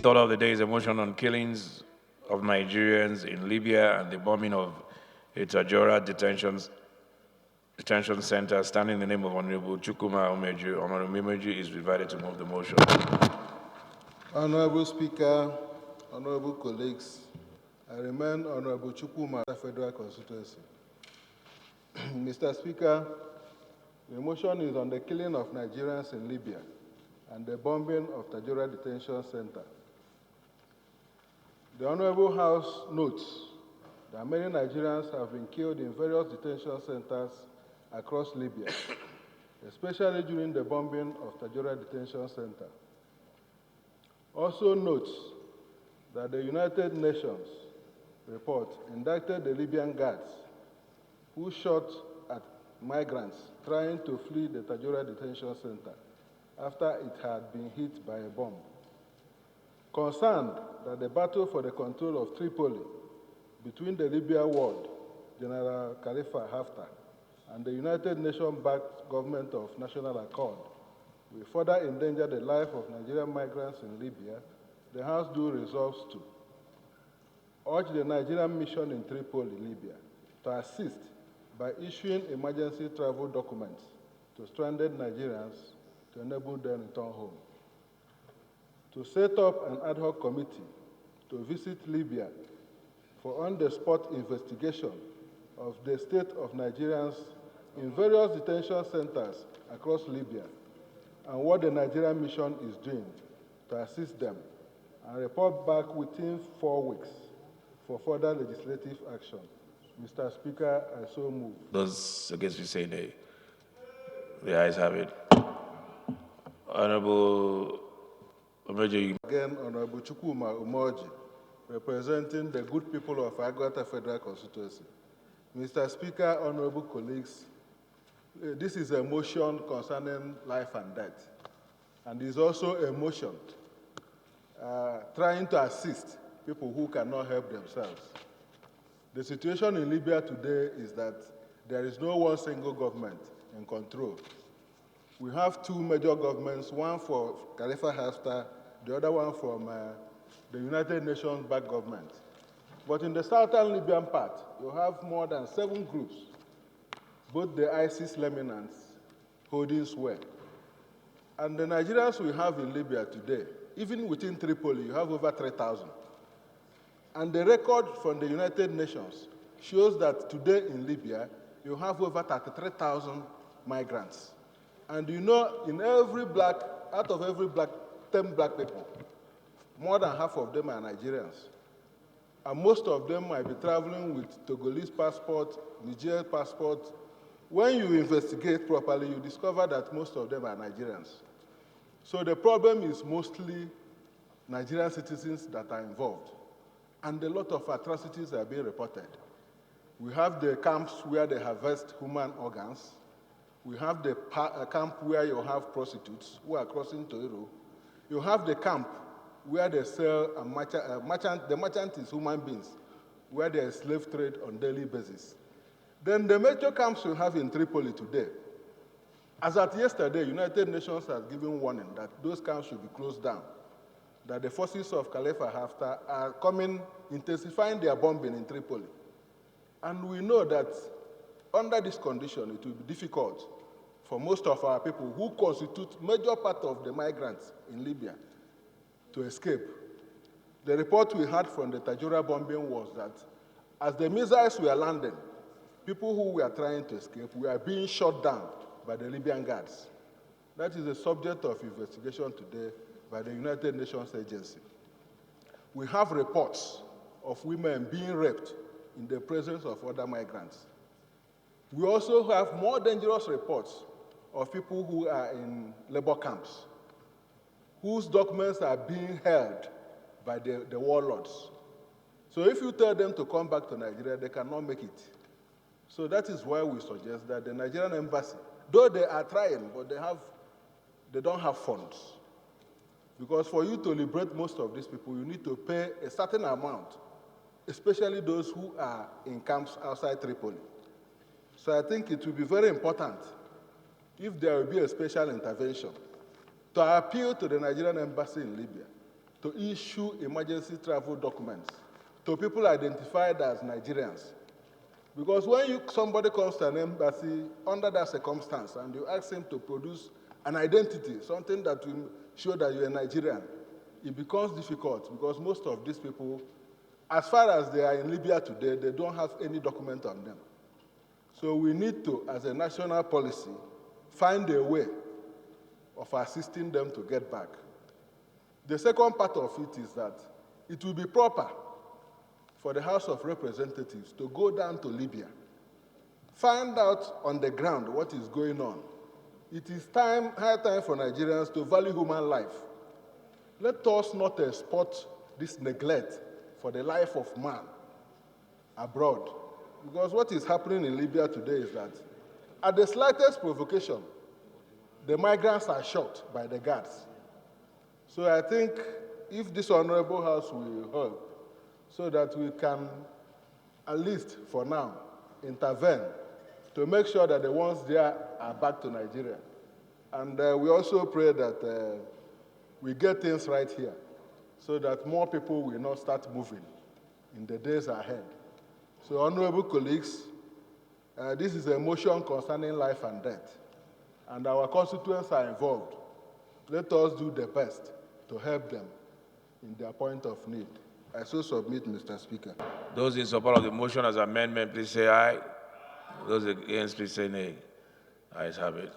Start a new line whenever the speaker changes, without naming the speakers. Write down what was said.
order of the day is a motion on killings of Nigerians in Libya and the bombing of a Tajora detention center. Standing in the name of Honorable Chukwuma Umeoji, Honorable Umeoji is invited to move the motion.
Honorable Speaker, honorable colleagues, I remain Honorable Chukwuma, Federal Constituency. Mr. Speaker, the motion is on the killing of Nigerians in Libya and the bombing of Tajora Detention Center. The Honorable House notes that many Nigerians have been killed in various detention centers across Libya, especially during the bombing of Tajora Detention Center. Also notes that the United Nations report indicted the Libyan guards who shot at migrants trying to flee the Tajora Detention Center after it had been hit by a bomb. Concerned that the battle for the control of Tripoli between the Libyan ward, General Khalifa Haftar, and the United Nations-backed government of National Accord will further endanger the life of Nigerian migrants in Libya, the House do resolves to urge the Nigerian mission in Tripoli, Libya, to assist by issuing emergency travel documents to stranded Nigerians to enable them return home. To set up an ad hoc committee to visit Libya for on-the-spot investigation of the state of Nigerians in various detention centers across Libya and what the Nigerian mission is doing to assist them, and report back within 4 weeks for further legislative action. Mr. Speaker, I so move.
Those against you say nay. The ayes have it. Honorable Umeoji.
Again, Honorable Chukwuma Umeoji, representing the good people of Agwata Federal Constituency. Mr. Speaker, honorable colleagues, this is a motion concerning life and death, and is also a motion trying to assist people who cannot help themselves. The situation in Libya today is that there is no one single government in control. We have two major governments, one for Khalifa Haftar, the other one from the United Nations-backed government. But in the southern Libyan part, you have more than 7 groups, both the ISIS lieutenants holding sway. And the Nigerians we have in Libya today, even within Tripoli, you have over 3,000. And the record from the United Nations shows that today in Libya, you have over 33,000 migrants. And you know, out of every 10 black people, more than half of them are Nigerians. And most of them might be traveling with Togolese passport, Niger passport. When you investigate properly, you discover that most of them are Nigerians. So the problem is mostly Nigerian citizens that are involved. And a lot of atrocities are being reported. We have the camps where they harvest human organs. We have the camp where you have prostitutes who are crossing to Europe. You have the camp where they sell the merchant is human beings, where there is slave trade on daily basis. Then the major camps we have in Tripoli today, as at yesterday, United Nations has given warning that those camps should be closed down, that the forces of Khalifa Haftar are intensifying their bombing in Tripoli. And we know that under this condition, it will be difficult for most of our people who constitute major part of the migrants in Libya to escape. The report we had from the Tajora bombing was that as the missiles were landing, people who were trying to escape were being shot down by the Libyan guards. That is the subject of investigation today by the United Nations Agency. We have reports of women being raped in the presence of other migrants. We also have more dangerous reports of people who are in labor camps, whose documents are being held by the warlords. So if you tell them to come back to Nigeria, they cannot make it. So that is why we suggest that the Nigerian embassy, though they are trying, but they don't have funds. Because for you to liberate most of these people, you need to pay a certain amount, especially those who are in camps outside Tripoli. So I think it will be very important if there will be a special intervention to appeal to the Nigerian embassy in Libya to issue emergency travel documents to people identified as Nigerians. Because when somebody comes to an embassy under that circumstance and you ask him to produce an identity, something that will show that you're a Nigerian, it becomes difficult because most of these people, as far as they are in Libya today, they don't have any document on them. So we need to, as a national policy, find a way of assisting them to get back. The second part of it is that it will be proper for the House of Representatives to go down to Libya, find out on the ground what is going on. It is high time for Nigerians to value human life. Let us not export this neglect for the life of man abroad. Because what is happening in Libya today is that at the slightest provocation, the migrants are shot by the guards. So I think if this Honorable House will help so that we can, at least for now, intervene to make sure that the ones there are back to Nigeria. And we also pray that we get things right here so that more people will not start moving in the days ahead. So, honorable colleagues, this is a motion concerning life and death, and our constituents are involved. Let us do the best to help them in their point of need. I so submit, Mr. Speaker.
Those in support of the motion as amendment, please say aye. Those against, please say nay. Ayes have it.